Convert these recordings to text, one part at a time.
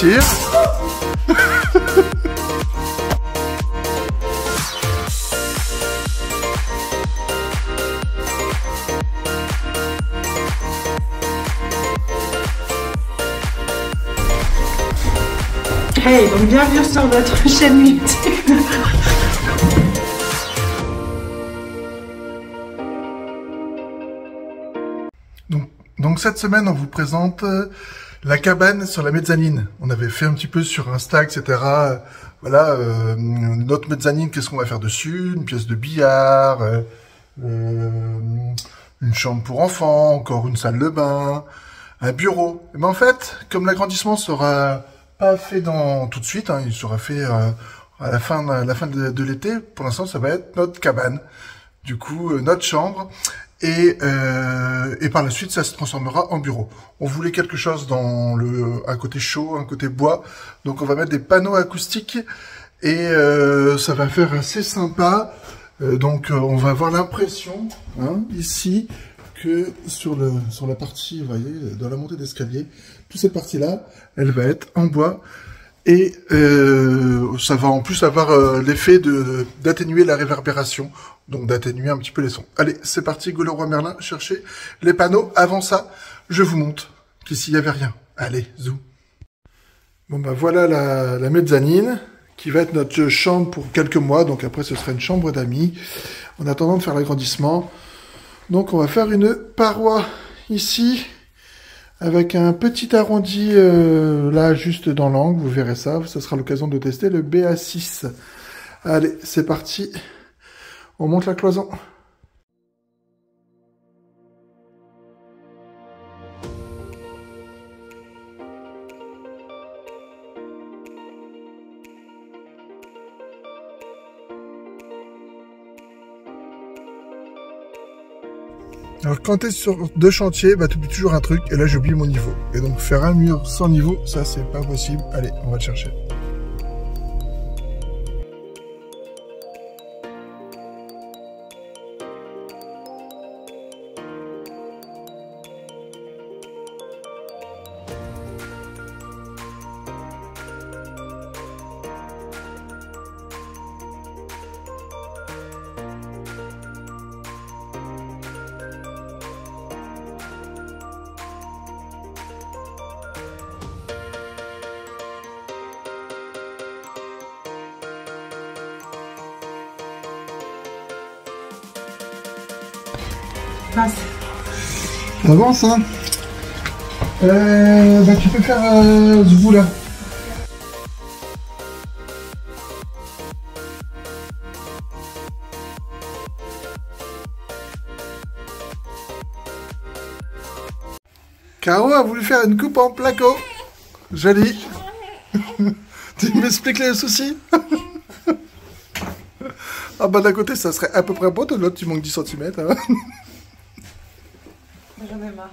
partir. Hey, donc bienvenue sur notre chaîne YouTube. Donc cette semaine, on vous présente la cabane sur la mezzanine. On avait fait un petit peu sur Insta, etc. Voilà, notre mezzanine, qu'est-ce qu'on va faire dessus? Une pièce de billard, une chambre pour enfants, encore une salle de bain, un bureau. Mais en fait, comme l'agrandissement sera pas fait tout de suite, hein, il sera fait à la fin de l'été. Pour l'instant, ça va être notre cabane. Du coup, notre chambre. Et par la suite, ça se transformera en bureau. On voulait quelque chose dans un côté chaud, un côté bois. Donc, on va mettre des panneaux acoustiques et ça va faire assez sympa. Donc, on va avoir l'impression, hein, ici, que sur la partie, vous voyez, dans la montée d'escalier, toute cette partie-là, elle va être en bois. Et ça va en plus avoir l'effet d'atténuer la réverbération, donc d'atténuer un petit peu les sons. Allez, c'est parti, go Leroy Merlin, chercher les panneaux. Avant ça, je vous montre qu'ici, il n'y avait rien. Allez, zoom. Bon, bah voilà la mezzanine, qui va être notre chambre pour quelques mois. Donc après, ce sera une chambre d'amis, en attendant de faire l'agrandissement. Donc on va faire une paroi ici, avec un petit arrondi là, juste dans l'angle, vous verrez ça. Ce sera l'occasion de tester le BA6. Allez, c'est parti. On monte la cloison. Alors quand tu es sur deux chantiers, bah, tu oublies toujours un truc, et là j'oublie mon niveau. Et donc faire un mur sans niveau, ça c'est pas possible. Allez, on va le chercher. Passe. Ça avance, hein. Bah, tu peux faire ce bout là. Caro a voulu faire une coupe en placo. Joli. Tu m'expliques les soucis? Ah bah d'un côté ça serait à peu près beau, de l'autre tu manques 10 cm. Hein. J'en ai marre.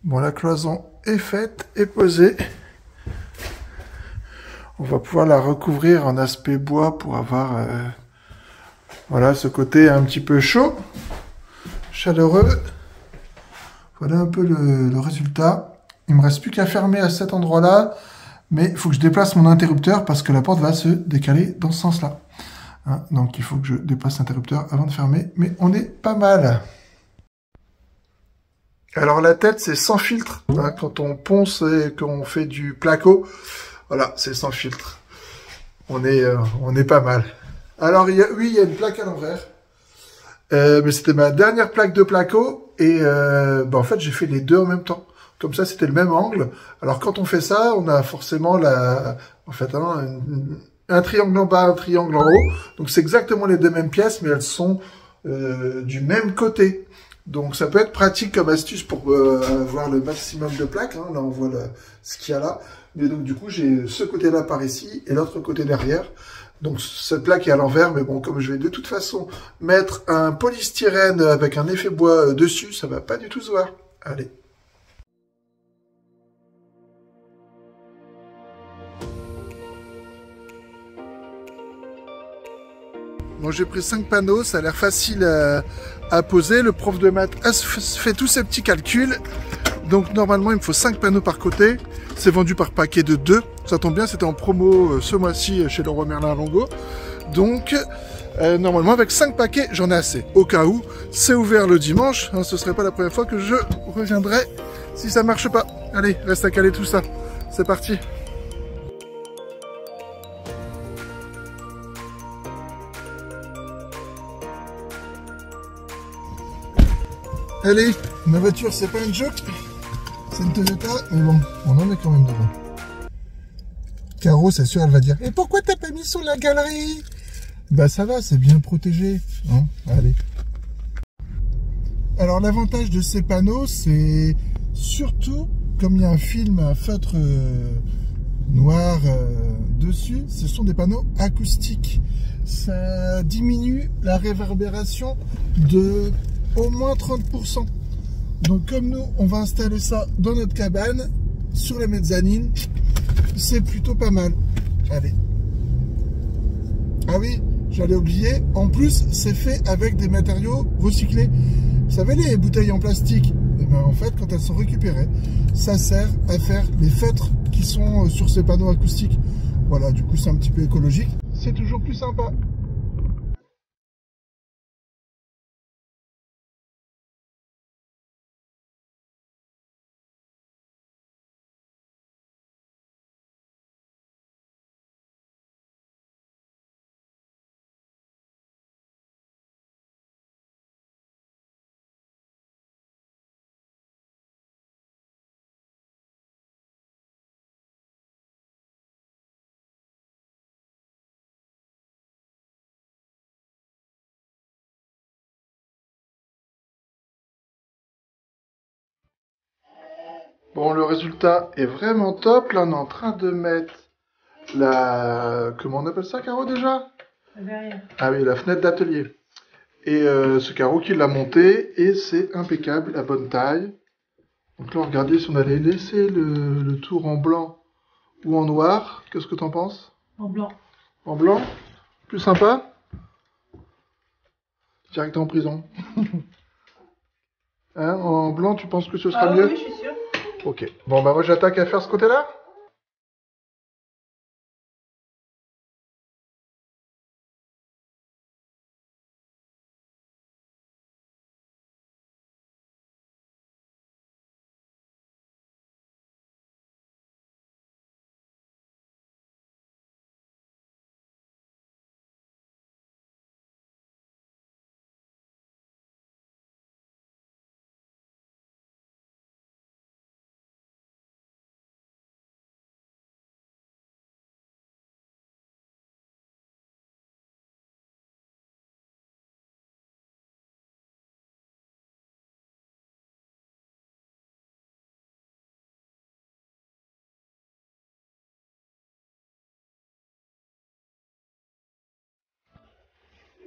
Bon, la cloison est faite et posée. On va pouvoir la recouvrir en aspect bois pour avoir voilà, ce côté un petit peu chaud, chaleureux. Voilà un peu le résultat. Il me reste plus qu'à fermer à cet endroit-là, mais il faut que je déplace mon interrupteur parce que la porte va se décaler dans ce sens-là. Hein, donc il faut que je déplace l'interrupteur avant de fermer, mais on est pas mal. Alors la tête c'est sans filtre, hein, quand on ponce et qu'on fait du placo, voilà, c'est sans filtre. On est pas mal. Alors oui, il y a une plaque à l'envers, mais c'était ma dernière plaque de placo et bah, en fait j'ai fait les deux en même temps. Comme ça c'était le même angle. Alors quand on fait ça, on a forcément en fait un triangle en bas, un triangle en haut. Donc c'est exactement les deux mêmes pièces, mais elles sont du même côté. Donc ça peut être pratique comme astuce pour avoir le maximum de plaques. Hein. Là on voit ce qu'il y a là. Mais donc du coup j'ai ce côté-là par ici et l'autre côté derrière. Donc cette plaque est à l'envers, mais bon, comme je vais de toute façon mettre un polystyrène avec un effet bois dessus, ça va pas du tout se voir. Allez. Bon, j'ai pris 5 panneaux, ça a l'air facile à poser. Le prof de maths a fait tous ces petits calculs. Donc normalement il me faut 5 panneaux par côté. C'est vendu par paquet de 2. Ça tombe bien, c'était en promo ce mois-ci chez Leroy Merlin à Longo. Donc normalement avec 5 paquets j'en ai assez. Au cas où, c'est ouvert le dimanche. Hein, ce serait pas la première fois que je reviendrai si ça marche pas. Allez, reste à caler tout ça. C'est parti. Allez, ma voiture c'est pas une joke, c'est une Toyota, mais bon, on en est quand même dedans. Caro, c'est sûr, elle va dire « Et pourquoi t'as pas mis sur la galerie ?» Bah ça va, c'est bien protégé. Hein, allez. Alors l'avantage de ces panneaux, c'est surtout, comme il y a un film à feutre noir dessus, ce sont des panneaux acoustiques. Ça diminue la réverbération de au moins 30%. Donc comme nous, on va installer ça dans notre cabane, sur la mezzanine, c'est plutôt pas mal. Allez. Ah oui, j'allais oublier, en plus, c'est fait avec des matériaux recyclés. Vous savez, les bouteilles en plastique, et ben, en fait, quand elles sont récupérées, ça sert à faire les feutres qui sont sur ces panneaux acoustiques. Voilà, du coup, c'est un petit peu écologique. C'est toujours plus sympa. Bon, le résultat est vraiment top. Là, on est en train de mettre la... Comment on appelle ça, Caro, déjà? La verrière. Ah oui, la fenêtre d'atelier. Et ce Caro qui l'a monté, et c'est impeccable, la bonne taille. Donc là, regardez si on allait laisser le tour en blanc ou en noir. Qu'est-ce que t'en penses? En blanc. En blanc? Plus sympa? Direct en prison. Hein, en blanc, tu penses que ce sera mieux? Oui, je suis sûre. Ok. Bon, bah moi, j'attaque à faire ce côté-là.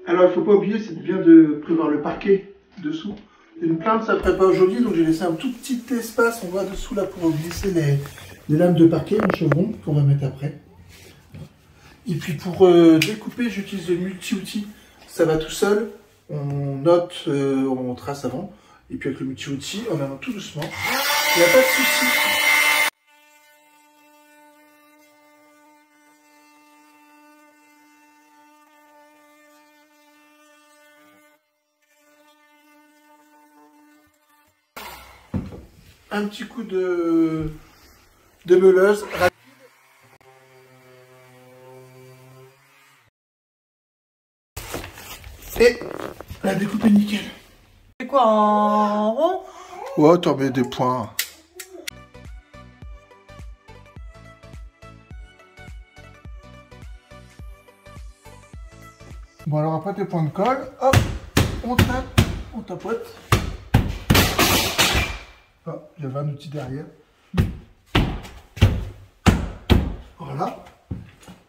Alors, il ne faut pas oublier, c'est bien de prévoir le parquet dessous. Une plainte, ça ne ferait pas joli, donc j'ai laissé un tout petit espace, on voit dessous là, pour glisser les lames de parquet en chevron qu'on va mettre après. Et puis pour découper, j'utilise le multi-outil. Ça va tout seul, on note, on trace avant. Et puis avec le multi-outil, on avance tout doucement. Il n'y a pas de souci. Un petit coup de meuleuse. Et la découpe est nickel. C'est quoi, en rond? Ouais, t'en mets des points. Bon, alors après tes points de colle, hop, on tape, on tapote. Ah, j'avais un outil derrière. Voilà.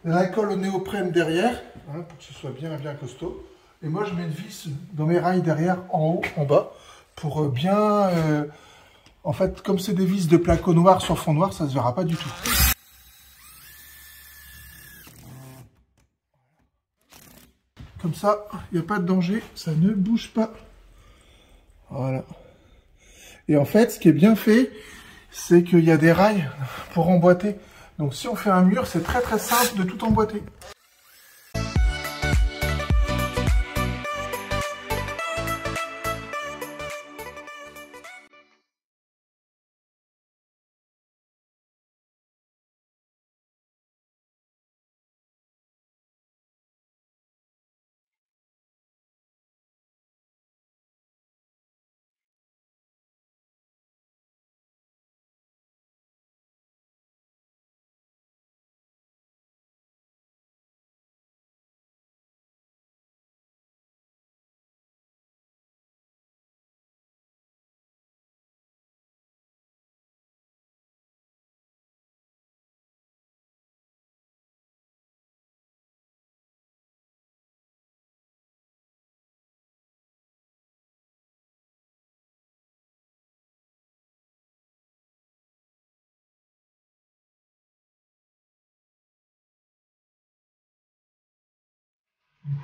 La colle au néoprène derrière, hein, pour que ce soit bien costaud. Et moi, je mets une vis dans mes rails derrière, en haut, en bas, pour bien... en fait, comme c'est des vis de placo noir sur fond noir, ça ne se verra pas du tout. Comme ça, il n'y a pas de danger, ça ne bouge pas. Voilà. Et en fait, ce qui est bien fait, c'est qu'il y a des rails pour emboîter. Donc si on fait un mur, c'est très très simple de tout emboîter.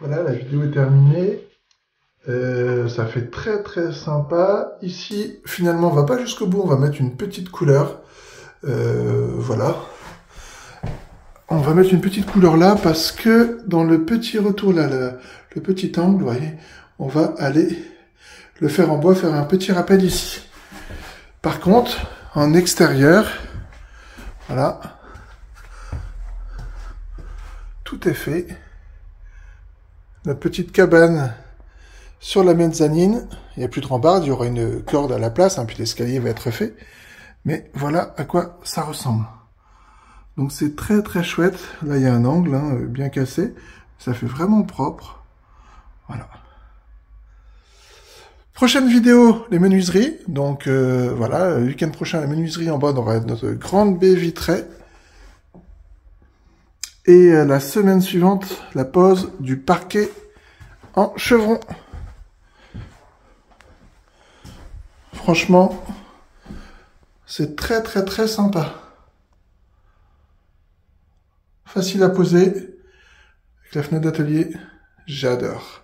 Voilà, la vidéo est terminée. Ça fait très très sympa. Ici, finalement, on va pas jusqu'au bout. On va mettre une petite couleur. Voilà. On va mettre une petite couleur là parce que dans le petit retour là, le petit angle, vous voyez, on va aller le faire en bois, faire un petit rappel ici. Par contre, en extérieur, voilà, tout est fait. Notre petite cabane sur la mezzanine, il n'y a plus de rambarde, il y aura une corde à la place, hein, puis l'escalier va être fait. Mais voilà à quoi ça ressemble. Donc c'est très très chouette. Là il y a un angle hein, bien cassé. Ça fait vraiment propre. Voilà. Prochaine vidéo, les menuiseries. Donc voilà, le week-end prochain, la menuiserie en bas, on aura notre grande baie vitrée. Et la semaine suivante, la pose du parquet en chevron. Franchement, c'est très très très sympa. Facile à poser. Avec la fenêtre d'atelier, j'adore.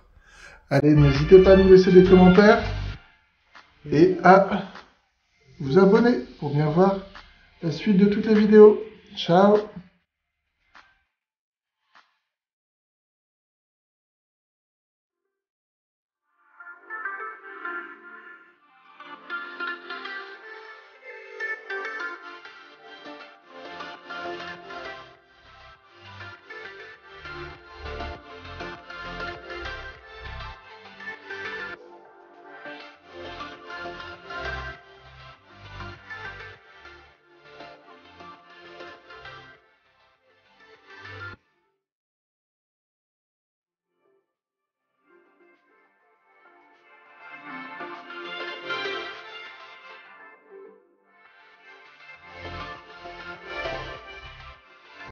Allez, n'hésitez pas à nous laisser des commentaires et à vous abonner pour bien voir la suite de toutes les vidéos. Ciao!